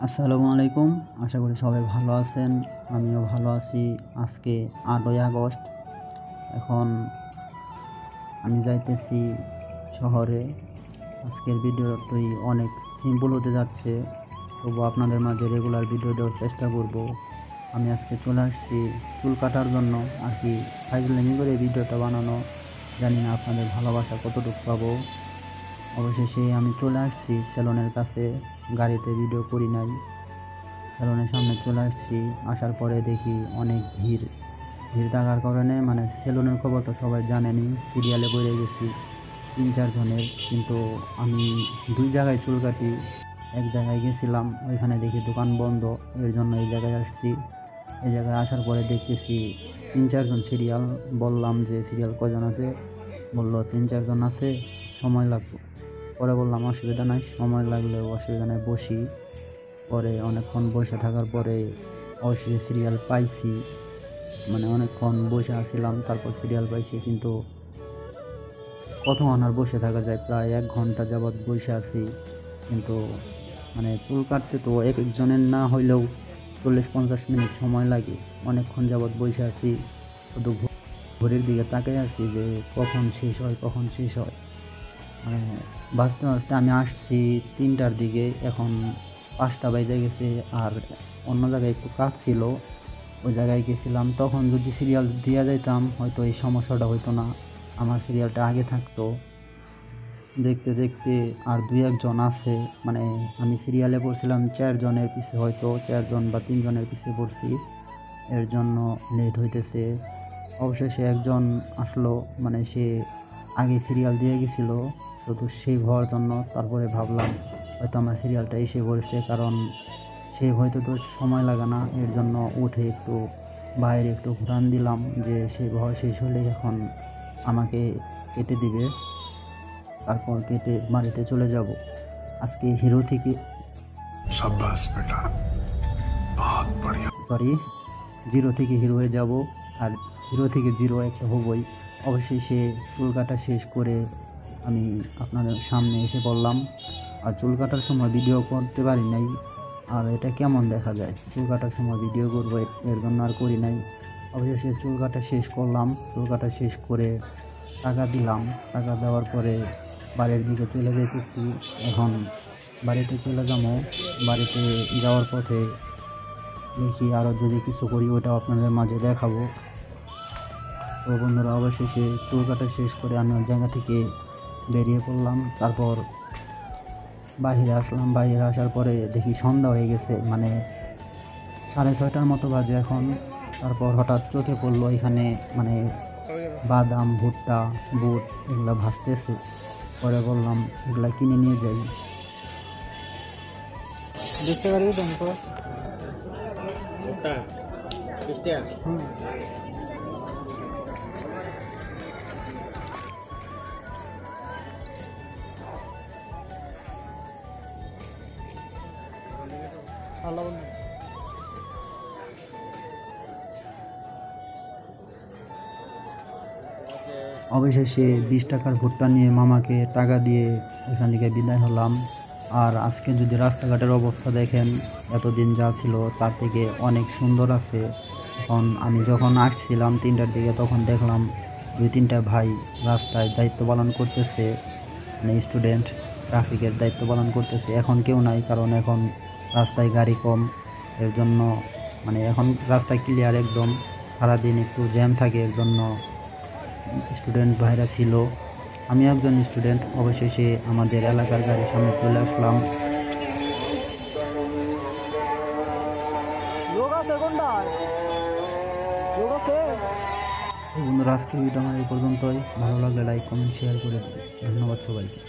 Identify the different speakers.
Speaker 1: আসসালামু আলাইকুম। আশা করি সবাই ভালো আছেন। আমিও ভালো আছি। আজকে ৮ই আগস্ট। এখন আমি যাইতেছি শহরে। আজকের ভিডিওটি অনেক সিম্পল হতে যাচ্ছে, তবু আপনাদের মাঝে রেগুলার ভিডিও দেওয়ার চেষ্টা করব। আমি আজকে চলে আসছি চুল কাটার জন্য আর কি, ফাইজলামি করে ভিডিওটা বানানো। জানি না আপনাদের ভালোবাসা কতটুকু পাবো। অবশেষে আমি চলে আসছি সেলুনের কাছে। গাড়িতে ভিডিও করি নাই, সেলুনের সামনে চলে আসছি। আসার পরে দেখি অনেক ভিড়। ভিড় থাকার কারণে সেলুনের খবর তো সবাই জানেনি, সিরিয়ালে পড়ে গেছি ৩-৪ জনের। কিন্তু আমি ২ জায়গায় চুল কাটি। এক জায়গায় গেছিলাম, ওইখানে দেখি দোকান বন্ধ, এর জন্য এই জায়গায় আসছি। এই জায়গায় আসার পরে দেখতেছি ৩-৪ জন সিরিয়াল। বললাম যে সিরিয়াল কজন আছে, বললো ৩-৪ জন আছে, সময় লাগবে। পরে বললাম অসুবিধা নাই, সময় লাগলেও অসুবিধা নাই, বসি। পরে অনেকক্ষণ বসে থাকার পরে অবশ্যই সিরিয়াল পাইছি। অনেকক্ষণ বসে আসছিলাম, তারপর সিরিয়াল পাইছি। কিন্তু কতক্ষণ আর বসে থাকা যায়, প্রায় ১ ঘন্টা যাবৎ বসে আছি। কিন্তু চুল কাটতে তো এক একজনের না হইলেও ৪০-৫০ মিনিট সময় লাগে। অনেকক্ষণ যাবৎ বসে আছি, শুধু ঘড়ির দিকে তাকাই আছি যে কখন শেষ হয়, কখন শেষ হয়। বাঁচতে বাঁচতে আমি আসছি ৩টার দিকে, এখন ৫টা বেজে গেছে। আর অন্য জায়গায় একটু কাজ ছিল, ওই জায়গায় গেছিলাম। তখন যদি সিরিয়াল দিয়ে যাইতাম হয়তো এই সমস্যাটা হইতো না, আমার সিরিয়ালটা আগে থাকতো। দেখতে দেখতে আর ২-১ জন আছে, আমি সিরিয়ালে পড়ছিলাম ৪ জনের পিছে, হয়তো ৪ জন বা ৩ জনের পিছে পড়ছি, এর জন্য লেট হইতেছে। অবশেষে একজন আসলো, সে আগে সিরিয়াল দিয়ে গেছিলো, শুধু সেভ হওয়ার জন্য। তারপরে ভাবলাম হয়তো আমার সিরিয়ালটা এসে পড়েছে, কারণ সেভ হয়তো তো সময় লাগে না। এর জন্য উঠে একটু বাইরে একটু ঘুরান দিলাম, যে সেভ হওয়া শেষ হলে এখন আমাকে কেটে দিবে, তারপর কেটে বাড়িতে চলে যাব। আজকে হিরো থেকে জিরো থেকে হিরো হয়ে যাব, আর হিরো থেকে জিরো একটা হবই। অবশেষে চুল কাটা শেষ করে আমি আপনাদের সামনে এসে পড়লাম। আর চুল কাটার সময় ভিডিও করতে পারি নাই, আর এটা কেমন দেখা যায়, চুল কাটার সময় ভিডিও করবো এর জন্য আর করি নাই। অবশেষে চুল কাটা শেষ করলাম। চুল কাটা শেষ করে টাকা দিলাম। টাকা দেওয়ার পরে বাড়ির দিকে চলে যেতেছি। এখন বাড়িতে চলে যাবো। বাড়িতে যাওয়ার পথে দেখি আরও যদি কিছু করি, ওটাও আপনাদের মাঝে দেখাবো। তো বন্ধুরা, অবশেষে চুল কাটা শেষ করে আমি ওই জায়গা থেকে বেরিয়ে পড়লাম। তারপর বাইরে আসলাম। বাইরে আসার পরে দেখি সন্ধ্যা হয়ে গেছে, 6:30টার মতো বাজে এখন। তারপর হঠাৎ চোখে পড়লো এখানে বাদাম, ভুট্টা, বুট এগুলো ভাজতেছে। পরে বললাম এগুলা কিনে নিয়ে যাই। দেখতে পারি অবশেষে 20 টাকার ভুট্টা নিয়ে মামাকে টাকা দিয়ে এখান থেকে বিদায় হলাম। আর আজকে যদি রাস্তাঘাটের অবস্থা দেখেন, এতদিন যা ছিল তার থেকে অনেক সুন্দর আছে। এখন আমি যখন আসছিলাম 3টার দিকে, তখন দেখলাম 2-3টা ভাই রাস্তায় দায়িত্ব পালন করতেছে, স্টুডেন্ট ট্রাফিকের দায়িত্ব পালন করতেছে। এখন কেউ নাই, কারণ এখন রাস্তায় গাড়ি কম, এর জন্য এখন রাস্তায় ক্লিয়ার একদম। সারাদিন একটু জ্যাম থাকে, এর জন্য স্টুডেন্ট ভাইরা ছিল। আমি একজন স্টুডেন্ট। অবশেষে আমাদের এলাকার গাড়ির সামনে চলে আসলাম। বন্ধুরা, আজকের ভিডিও আমার এই পর্যন্তই। ভালো লাগলে লাইক, কমেন্ট, শেয়ার করে দিন। ধন্যবাদ সবাইকে।